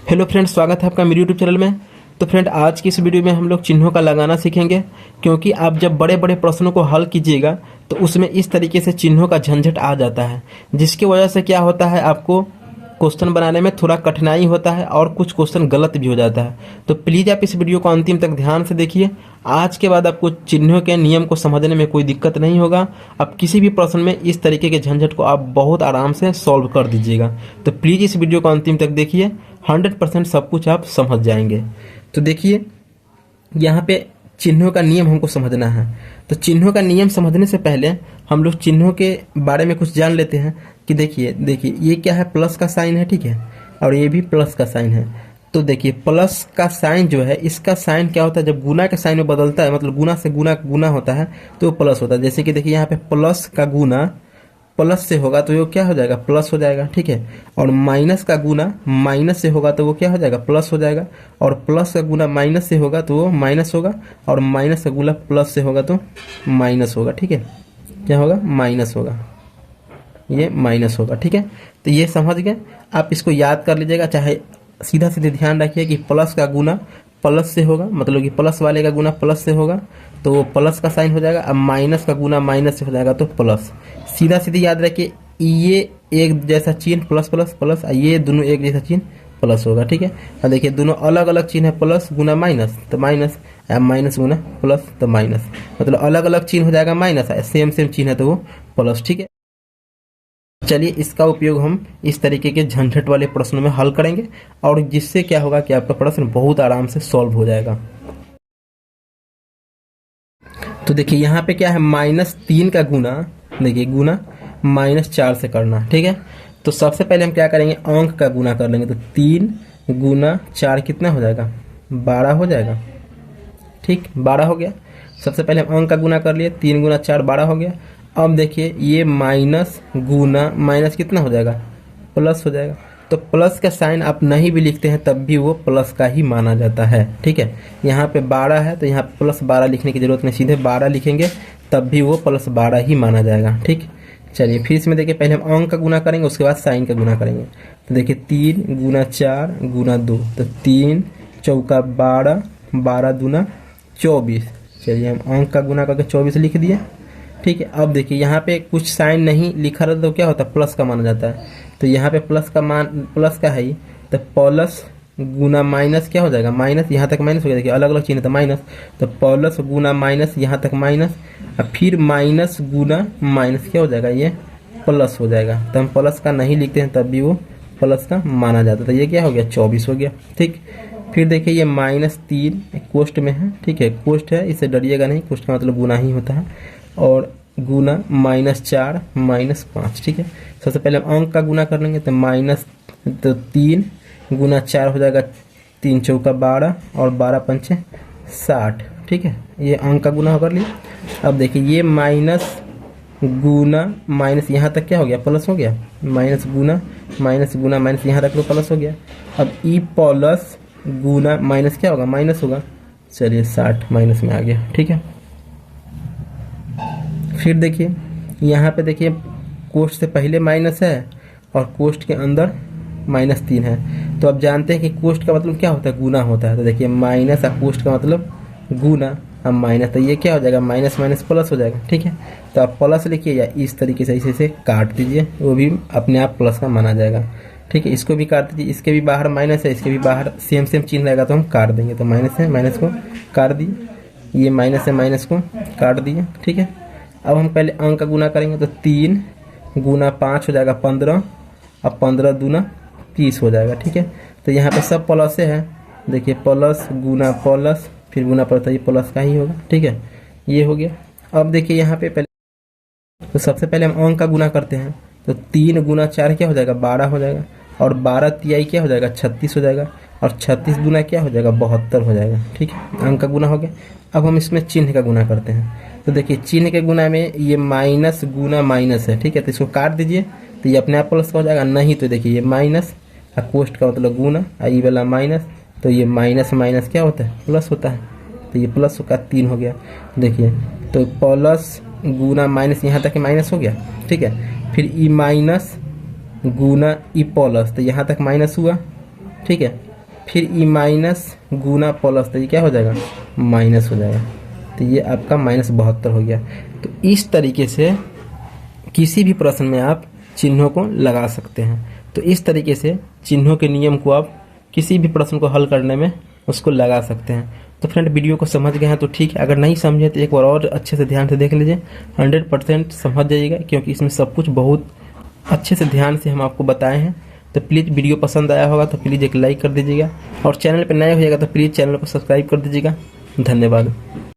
Hello friends, स्वागत है आपका मेरे यूट्यूब चैनल में। तो फ्रेंड, आज की इस वीडियो में हम लोग चिन्हों का लगाना सीखेंगे, क्योंकि आप जब बड़े बड़े प्रश्नों को हल कीजिएगा तो उसमें इस तरीके से चिन्हों का झंझट आ जाता है, जिसकी वजह से क्या होता है, आपको क्वेश्चन बनाने में थोड़ा कठिनाई होता है और कुछ क्वेश्चन गलत भी हो जाता है। तो प्लीज़ आप इस वीडियो को अंतिम तक ध्यान से देखिए। आज के बाद आपको चिन्हों के नियम को समझने में कोई दिक्कत नहीं होगा। आप किसी भी प्रश्न में इस तरीके के झंझट को आप बहुत आराम से सॉल्व कर दीजिएगा। तो प्लीज़ इस वीडियो को अंतिम तक देखिए, 100% सब कुछ आप समझ जाएंगे। तो देखिए, यहाँ पे चिन्हों का नियम हमको समझना है। तो चिन्हों का नियम समझने से पहले हम लोग चिन्हों के बारे में कुछ जान लेते हैं कि देखिए ये क्या है, प्लस का साइन है, ठीक है, और ये भी प्लस का साइन है। तो देखिए, प्लस का साइन जो है, इसका साइन क्या होता है, जब गुना के साइन में बदलता है, मतलब गुना से गुना गुना होता है तो वो प्लस होता है। जैसे कि देखिए, यहाँ पे प्लस का गुना प्लस से होगा तो वो क्या हो जाएगा, प्लस हो जाएगा, ठीक है। और माइनस का गुना माइनस से होगा तो वो क्या हो जाएगा, प्लस हो जाएगा। और प्लस का गुना माइनस से होगा तो वो माइनस होगा, और माइनस का गुना प्लस से होगा तो माइनस होगा, ठीक है। क्या होगा, माइनस होगा, ये माइनस होगा, ठीक है। तो ये समझ गए, आप इसको याद कर लीजिएगा। चाहे सीधा सीधे ध्यान रखिए कि प्लस का गुना प्लस से होगा, मतलब कि प्लस वाले का गुना प्लस से होगा तो वो प्लस का साइन हो जाएगा। अब माइनस का गुना माइनस से हो जाएगा तो प्लस। सीधा सीधे याद रखिए, ये एक जैसा चिन्ह प्लस प्लस प्लस, ये दोनों एक जैसा चिन्ह प्लस होगा, ठीक है। और देखिए, दोनों अलग अलग चिन्ह है, प्लस गुना माइनस तो माइनस, माइनस गुना प्लस तो माइनस, मतलब अलग अलग चिन्ह हो जाएगा माइनस, सेम सेम चिन्ह है तो वो प्लस, ठीक है। चलिए, इसका उपयोग हम इस तरीके के झंझट वाले प्रश्नों में हल करेंगे, और जिससे क्या होगा कि आपका प्रश्न बहुत आराम से सॉल्व हो जाएगा। तो देखिए, यहाँ पे क्या है, -3 का गुना, देखिए गुना -4 से करना, ठीक है। तो सबसे पहले हम क्या करेंगे, अंक का गुना कर लेंगे। तो 3 गुना 4 कितना हो जाएगा, 12 हो जाएगा, ठीक, 12 हो गया। सबसे पहले हम अंक का गुना कर लिए, 3 गुना 4 12 हो गया। अब देखिए, ये माइनस गुना माइनस कितना हो जाएगा, प्लस हो जाएगा। तो प्लस का साइन आप नहीं भी लिखते हैं तब भी वो प्लस का ही माना जाता है, ठीक है। यहाँ पे 12 है तो यहाँ प्लस 12 लिखने की जरूरत नहीं, सीधे 12 लिखेंगे तब भी वो प्लस 12 ही माना जाएगा, ठीक। चलिए, फिर इसमें देखिए, पहले हम अंक का गुना करेंगे, उसके बाद साइन का गुना करेंगे। तो देखिए, 3 गुना 4 गुना 2, तो 3 चौका 12, 12 दूना 24। चलिए, हम अंक का गुना करके 24 लिख दिए, ठीक है। अब देखिए, यहाँ पे कुछ साइन नहीं लिखा रहता तो क्या होता है, प्लस का माना जाता है। तो यहाँ पे प्लस का मान, प्लस का है ही, तो प्लस गुना माइनस क्या हो जाएगा, माइनस, यहाँ तक माइनस हो गया। देखिए, अलग अलग चिन्ह तो माइनस, तो प्लस गुना माइनस, यहाँ तक माइनस, और फिर माइनस गुना माइनस क्या हो जाएगा, ये प्लस हो जाएगा। तो हम प्लस का नहीं लिखते हैं तब भी वो प्लस का माना जाता है। तो ये क्या हो गया, 24 हो गया, ठीक। फिर देखिए, ये -3 कोष्ट में है, ठीक है, कोष्ट है, इससे डरिएगा नहीं, कोष्ट का मतलब गुना ही होता है। और गुना -4 -5, ठीक है। सबसे पहले हम अंक का गुना कर लेंगे, तो 3 गुना 4 हो जाएगा, 3 चौका 12, और 12 पंचे 60, ठीक है। ये अंक का गुना कर लिया। अब देखिए, ये माइनस गुना माइनस, यहाँ तक क्या हो गया, प्लस हो गया, माइनस गुना माइनस, यहाँ तक तो प्लस हो गया। अब ई प्लस गुना माइनस क्या होगा, माइनस होगा। चलिए, 60 माइनस में आ गया, ठीक है। फिर देखिए, यहाँ पे देखिए, कोष्ट से पहले माइनस है और कोष्ट के अंदर -3 है। तो अब जानते हैं कि कोष्ट का मतलब क्या होता है, गुना होता है। तो देखिए, माइनस और कोष्ट का मतलब गुना, अब माइनस, तो ये क्या हो जाएगा, माइनस माइनस प्लस हो जाएगा, ठीक है। तो आप प्लस लिखिए या इस तरीके से इसे काट दीजिए, वो भी अपने आप प्लस का माना जाएगा, ठीक है। इसको भी काट दीजिए, इसके भी बाहर माइनस है, इसके भी बाहर सेम सेम चिन्ह रहेगा तो हम काट देंगे। तो माइनस है, माइनस को काट दिए, ये माइनस है, माइनस को काट दिए, ठीक है। अब हम पहले अंक का गुना करेंगे, तो 3 गुना 5 हो जाएगा 15, अब 15 दूना 30 हो जाएगा, ठीक है। तो यहाँ पे सब प्लस से है, देखिए, प्लस गुना प्लस, फिर गुना पड़ता है, ये प्लस का ही होगा, ठीक है। ये हो गया। अब देखिए, यहाँ पे पहले, तो सबसे पहले हम अंक का गुना करते हैं। तो 3 गुना 4 क्या हो जाएगा, 12 हो जाएगा, और 12 तिहाई क्या हो जाएगा, 36 हो जाएगा, और 36 गुना क्या हो जाएगा, 72 हो जाएगा, ठीक है। अंक का गुना हो गया। अब हम इसमें चिन्ह का गुना करते हैं। तो देखिए, चिन्ह के गुना में ये माइनस गुना माइनस है, ठीक है। तो इसको काट दीजिए, तो ये अपने आप प्लस का हो जाएगा। नहीं तो देखिए, ये माइनस, और कोष्ट का मतलब गुना, आई वाला माइनस, तो ये माइनस माइनस क्या होता है, प्लस होता है। तो ये प्लस का 3 हो गया, देखिए। तो प्लस गुना माइनस, यहाँ तक माइनस हो गया, ठीक है। फिर ई माइनस गुना ई प्लस, तो यहाँ तक माइनस हुआ, ठीक है। फिर ई माइनस गुना प्लस, तो ये क्या हो जाएगा, माइनस हो जाएगा। तो ये आपका -72 हो गया। तो इस तरीके से किसी भी प्रश्न में आप चिन्हों को लगा सकते हैं। तो इस तरीके से चिन्हों के नियम को आप किसी भी प्रश्न को हल करने में उसको लगा सकते हैं। तो फ्रेंड, वीडियो को समझ गए हैं तो ठीक है, अगर नहीं समझे तो एक बार और अच्छे से ध्यान से देख लीजिए, 100% समझ जाइएगा, क्योंकि इसमें सब कुछ बहुत अच्छे से ध्यान से हम आपको बताए हैं। तो प्लीज़ वीडियो पसंद आया होगा तो प्लीज़ एक लाइक कर दीजिएगा, और चैनल पर नए होइएगा तो प्लीज़ चैनल को सब्सक्राइब कर दीजिएगा। धन्यवाद।